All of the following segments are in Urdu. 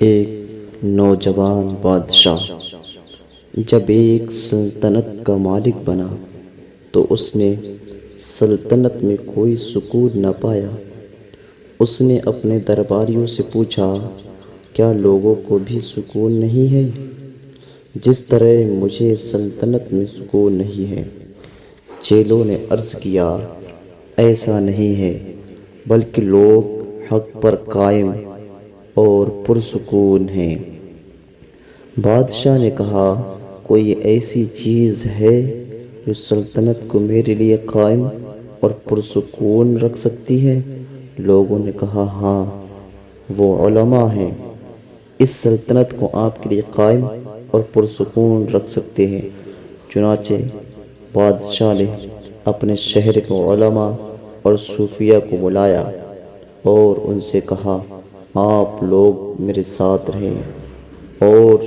ایک نوجوان بادشاہ جب ایک سلطنت کا مالک بنا تو اس نے سلطنت میں کوئی سکون نہ پایا۔ اس نے اپنے درباریوں سے پوچھا، کیا لوگوں کو بھی سکون نہیں ہے جس طرح مجھے سلطنت میں سکون نہیں ہے؟ چیلوں نے عرض کیا، ایسا نہیں ہے، بلکہ لوگ حق پر قائم اور پرسکون ہیں۔ بادشاہ نے کہا، کوئی ایسی چیز ہے جو سلطنت کو میرے لیے قائم اور پرسکون رکھ سکتی ہے؟ لوگوں نے کہا، ہاں، وہ علماء ہیں، اس سلطنت کو آپ کے لیے قائم اور پرسکون رکھ سکتے ہیں۔ چنانچہ بادشاہ نے اپنے شہر کے علماء اور صوفیاء کو بلایا اور ان سے کہا، آپ لوگ میرے ساتھ رہیں اور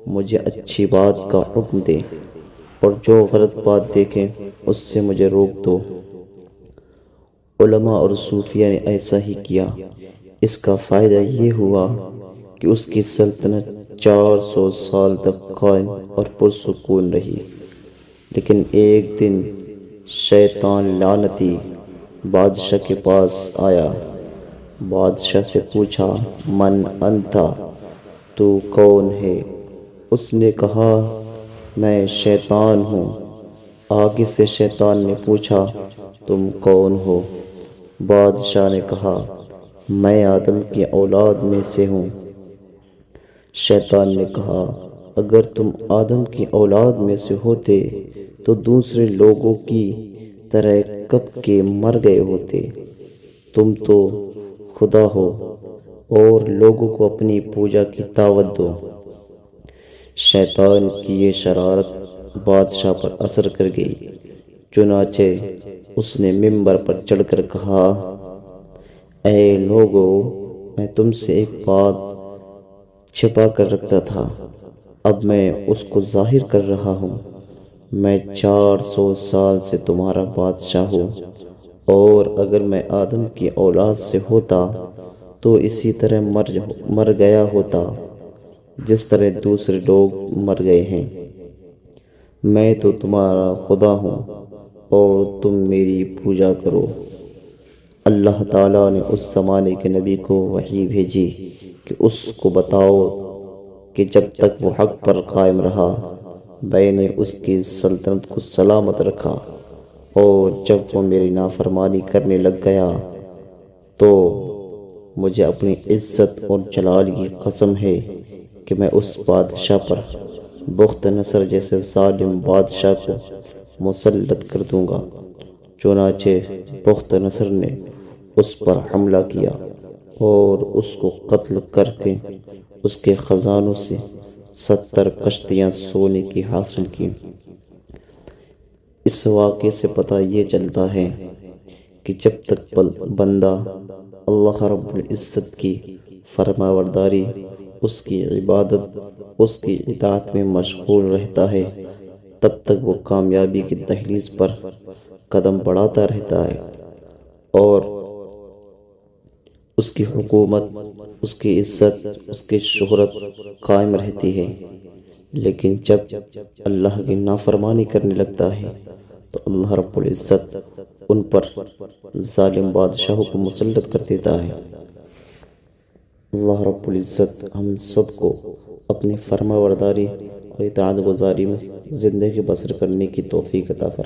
مجھے اچھی بات کا حکم دیں اور جو غلط بات دیکھیں اس سے مجھے روک دو۔ علماء اور صوفیاء نے ایسا ہی کیا۔ اس کا فائدہ یہ ہوا کہ اس کی سلطنت 400 سال تک قائم اور پرسکون رہی۔ لیکن ایک دن شیطان لعنتی بادشاہ کے پاس آیا۔ بادشاہ سے پوچھا، من انت، تو کون ہے؟ اس نے کہا، میں شیطان ہوں۔ آگے سے شیطان نے پوچھا، تم کون ہو؟ بادشاہ نے کہا، میں آدم کی اولاد میں سے ہوں۔ شیطان نے کہا، اگر تم آدم کی اولاد میں سے ہوتے تو دوسرے لوگوں کی طرح کب کے مر گئے ہوتے۔ تم تو خدا ہو اور لوگوں کو اپنی پوجا کی دعوت دو۔ شیطان کی یہ شرارت بادشاہ پر اثر کر گئی۔ چنانچہ اس نے منبر پر چڑھ کر کہا، اے لوگو، میں تم سے ایک بات چھپا کر رکھتا تھا، اب میں اس کو ظاہر کر رہا ہوں۔ میں 400 سال سے تمہارا بادشاہ ہوں، اور اگر میں آدم کی اولاد سے ہوتا تو اسی طرح مر گیا ہوتا جس طرح دوسرے لوگ مر گئے ہیں۔ میں تو تمہارا خدا ہوں اور تم میری پوجا کرو۔ اللہ تعالیٰ نے اس زمانے کے نبی کو وحی بھیجی کہ اس کو بتاؤ کہ جب تک وہ حق پر قائم رہا، میں نے اس کی سلطنت کو سلامت رکھا، اور جب وہ میری نافرمانی کرنے لگ گیا تو مجھے اپنی عزت اور جلال کی قسم ہے کہ میں اس بادشاہ پر بخت نصر جیسے ظالم بادشاہ کو مسلط کر دوں گا۔ چنانچہ بخت نصر نے اس پر حملہ کیا اور اس کو قتل کر کے اس کے خزانوں سے 70 کشتیاں سونے کی حاصل کی۔ اس واقعے سے پتہ یہ چلتا ہے کہ جب تک بندہ اللہ رب العزت کی فرمانبرداری، اس کی عبادت، اس کی اطاعت میں مشغول رہتا ہے، تب تک وہ کامیابی کی دہلیز پر قدم بڑھاتا رہتا ہے اور اس کی حکومت، اس کی عزت، اس کی شہرت قائم رہتی ہے۔ لیکن جب اللہ کی نافرمانی کرنے لگتا ہے تو اللہ رب العزت ان پر ظالم بادشاہوں کو مسلط کر دیتا ہے۔ اللہ رب العزت ہم سب کو اپنی فرمانبرداری اور اطاعت گزاری میں زندگی بسر کرنے کی توفیق عطا فرمائے۔